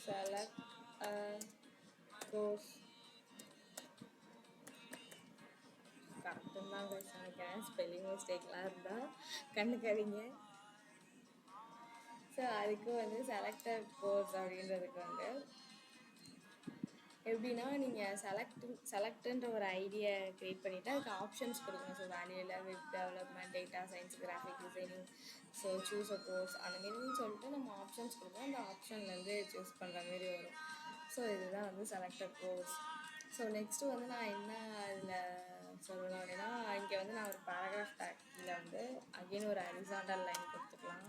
செலக்ட் கோர்ஸ் கரெக்டுன்னு தான் நினைக்கிறேன். ஸ்பெல்லிங் மிஸ்டேக்லாம் இருந்தால் கண்டுக்காதீங்க. ஸோ அதுக்கு வந்து செலக்டட் கோர்ஸ் அப்படின்றதுக்கு வந்து எப்படின்னா நீங்கள் செலக்டுன்ற ஒரு ஐடியா க்ரியேட் பண்ணிவிட்டு அதுக்கு ஆப்ஷன்ஸ் கொடுக்கணும். ஸோ வேல்யூவில் web development, data science, graphic designing, so choose a course அந்த மாரின்னு சொல்லிட்டு நம்ம ஆப்ஷன்ஸ் கொடுப்போம். அந்த ஆப்ஷன்லேருந்து சூஸ் பண்ணுற மாரி வரும். ஸோ இதுதான் வந்து செலக்டட் கோர்ஸ். ஸோ நெக்ஸ்ட்டு வந்து நான் என்ன அதில் சொல்லணும் அப்படின்னா, இங்கே வந்து நான் ஒரு பேராகிராஃப் டேக்கில் வந்து அகெயின் ஒரு ஹரிசாண்டல் லைன் கொடுத்துக்கலாம்.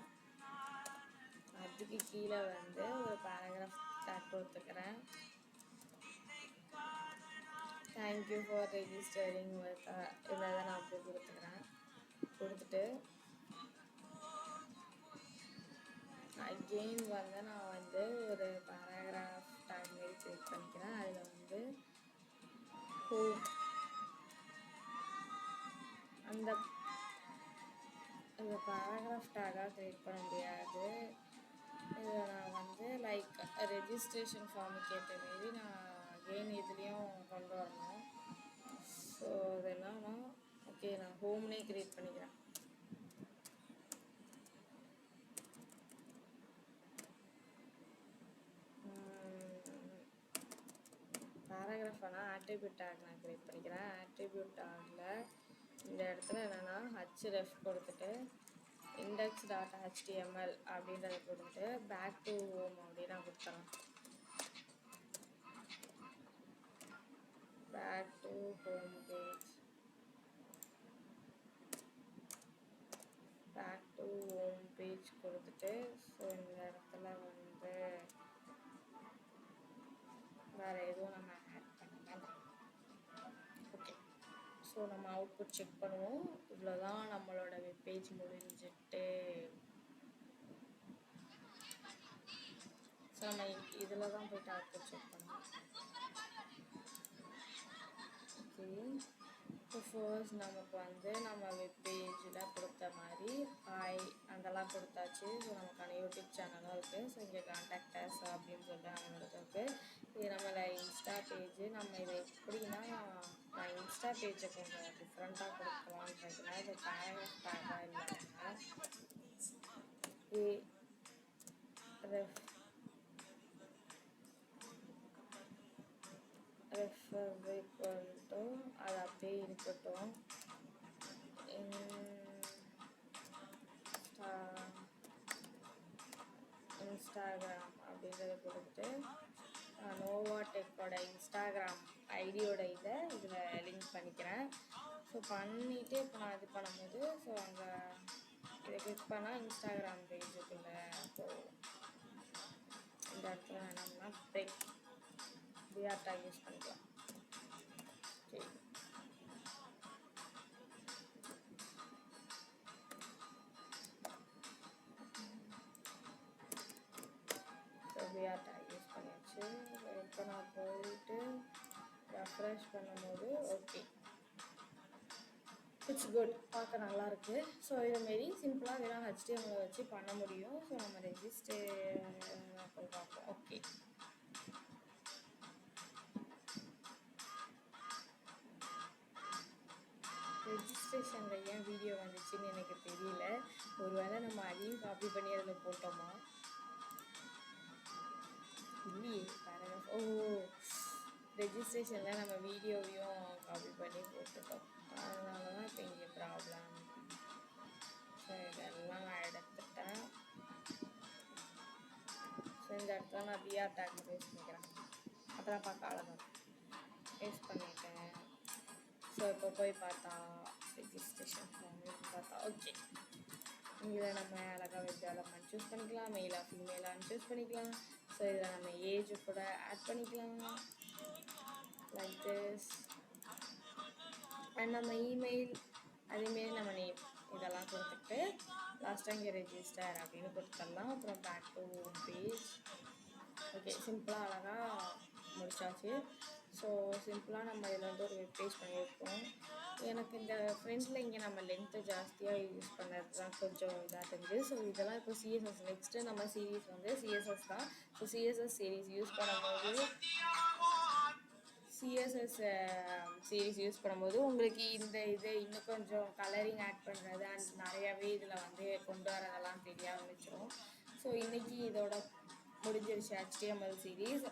அதுக்கு கீழே வந்து ஒரு பேராகிராஃப் டேக் கொடுத்துக்கிறேன். தேங்க்யூ ஃபார் ரெஜிஸ்டரிங் வித் இதை தான் நான் அப்படியே கொடுத்துக்கிறேன். கொடுத்துட்டு அகெயின் வந்து நான் வந்து ஒரு பேராகிராஃப் டேக் மாரி கிரியேட் பண்ணிக்கிறேன். அதில் வந்து அந்த பேராகிராஃப் டேக்காக கிரியேட் பண்ண முடியாது. இதில் நான் வந்து லைக் ரெஜிஸ்ட்ரேஷன் ஃபார்முக்கு ஏற்ற மாரி நான் அகெயின் இதுலேயும் கொண்டு வரணும். ஸோ அது என்னன்னா ஓகே நான் ஹோம்னே கிரியேட் பண்ணிக்கிறேன். பேராகிராஃப் ஆனால் ஆட்ரிபியூட் டேக் நான் கிரியேட் பண்ணிக்கிறேன். ஆட்ரிபியூட் டேக்கில் இந்த இடத்துல என்னென்னா ஹெச்ரெஃப் கொடுத்துட்டு index.html அப்படின்றத கொடுத்துட்டு பேக் டு ஹோம் அப்படின்னு நான் கொடுத்துறேன். Back to home page, back to home page கொடுத்துட்டு ஸோ இந்த இடத்துல வந்து வேறு எதுவும் நம்ம ஆட் பண்ணலாம். ஓகே, ஸோ நம்ம அவுட்புட் செக் பண்ணுவோம். இவ்வளோதான் நம்மளோட வெப்பேஜ் முடிஞ்சிட்டு. ஸோ நம்ம இதில் தான் போய்ட்டு அவுட்புட் செக் பண்ணுவோம். ஓகே, ஸோ ஃபர்ஸ்ட் நமக்கு வந்து நம்ம வெப்பேஜில் கொடுத்த மாதிரி ஹாய் அதெல்லாம் கொடுத்தாச்சு. ஸோ நமக்கான யூடியூப் சேனலும் இருக்குது. ஸோ இங்கே கான்டாக்டர்ஸ் அப்படின்னு சொல்லிட்டு நம்மளோட இருக்குது. இது நம்மளை இன்ஸ்டா பேஜ். நம்ம இதை எப்படின்னா நான் இன்ஸ்டா பேஜை கொஞ்சம் டிஃப்ரெண்ட்டாக கொடுக்கலான்றதுனா இது பேராகிராஃப் டேக்காக இல்லாமல் ரெஃபர் ஈக்குவல் டு அது அப்படியே இருக்கட்டும். இன்ஸ்டாகிராம் அப்படின்றத கொடுத்துட்டு நோவா டெக்கோட இன்ஸ்டாகிராம் ஐடியோட இதை இதில் லிங்க் பண்ணிக்கிறேன். ஸோ பண்ணிவிட்டு இப்போ நான் இது பண்ணும்போது ஸோ அங்கே இதை கிளிக் பண்ணால் இன்ஸ்டாகிராம் பேஜுக்குள்ளே போகும். இந்த இடத்துல வேணாம்னா பிரேக் பிஆர்டா யூஸ் பண்ணிக்கலாம். ஓகே, பிஆர்டா யூஸ் பண்ணியாச்சு. இப்போ நான் போயிட்டு ரெஃப்ரெஷ் பண்ணும்போது ஓகே இட்ஸ் குட், பார்க்க நல்லாயிருக்கு. ஸோ இதுமாரி சிம்பிளாக இதெல்லாம் HTML வச்சு பண்ண முடியும். ஸோ நம்ம ரெஜிஸ்டர் போய் பார்ப்போம். ஓகே, ரெஜிஸ்ட்ரேஷனில் ஏன் வீடியோ வந்துச்சுன்னு எனக்கு தெரியல. ஒருவேளை நம்ம அதையும் காப்பி பண்ணி அதில் போட்டோமா இல்லையே. பேராகிராஃப் ரெஜிஸ்ட்ரேஷனில் நம்ம வீடியோவையும் காப்பி பண்ணி போட்டுட்டோம். அதனால தான் இப்போ இங்கே ப்ராப்ளம். ஸோ இதெல்லாம் நான் எடுத்துட்டேன். ஸோ இந்த இடத்துல நான் பிஆர் டேக் பேஸ்ட் பண்ணிக்கிறேன். அப்புறம் பார்க்க அழகாக பேஸ்ட் பண்ணிட்டேன். ஸோ இப்போ போய் பார்த்தா ரெஜிஸ்ட்ரேஷன் ஃபார்ம் பார்த்தா ஓகே, இதில் நம்ம அழகாக வெப் டெவலப்மெண்ட் சூஸ் பண்ணிக்கலாம். மெயிலாக ஃபீமேலான்னு சூஸ் பண்ணிக்கலாம். ஸோ இதில் நம்ம ஏஜ் கூட ஆட் பண்ணிக்கலாம் லைக் திஸ். அண்ட் நம்ம இமெயில் அதேமாரி நம்ம நேம் இதெல்லாம் கொடுத்துட்டு லாஸ்ட்டாக இங்கே ரெஜிஸ்டர் அப்படின்னு கொடுத்துடலாம். அப்புறம் back to home page. Okay, சிம்பிளாக அழகாக முடிச்சாச்சு. ஸோ சிம்பிளாக நம்ம இதில் வந்து ஒரு வெப் பேஜ் பண்ணியிருக்கோம். எனக்கு இந்த ஃப்ரெண்ட்ஸில் இங்கே நம்ம லென்த்து ஜாஸ்தியாக யூஸ் பண்ணது தான் கொஞ்சம் இதாக தெரிஞ்சு. ஸோ இதெல்லாம் இப்போ சிஎஸ்எஸ் நெக்ஸ்ட்டு நம்ம சீரீஸ் வந்து சிஎஸ்எஸ் தான். ஸோ சிஎஸ்எஸ் சீரீஸ் யூஸ் பண்ணும்போது உங்களுக்கு இந்த இது இன்னும் கொஞ்சம் கலரிங் ஆட் பண்ணுறது அண்ட் நிறையாவே இதில் வந்து கொண்டு வரதெல்லாம் தெரிய ஆரம்பிச்சிடும். ஸோ இன்றைக்கி இதோட முடிஞ்சிருச்சு HTML சீரீஸ்.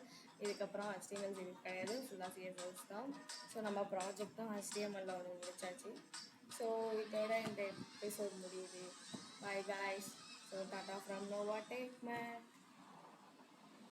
இதுக்கப்புறம் HTML சீரீஸ் கிடையாது, ஃபுல்லாக CSS தான். ஸோ நம்ம ப்ராஜெக்டும் HTML ஒன்று முடிச்சாச்சு. ஸோ இதோட இந்த எபிசோட் முடியுது. Bye guys. So tata from Nova Tech man.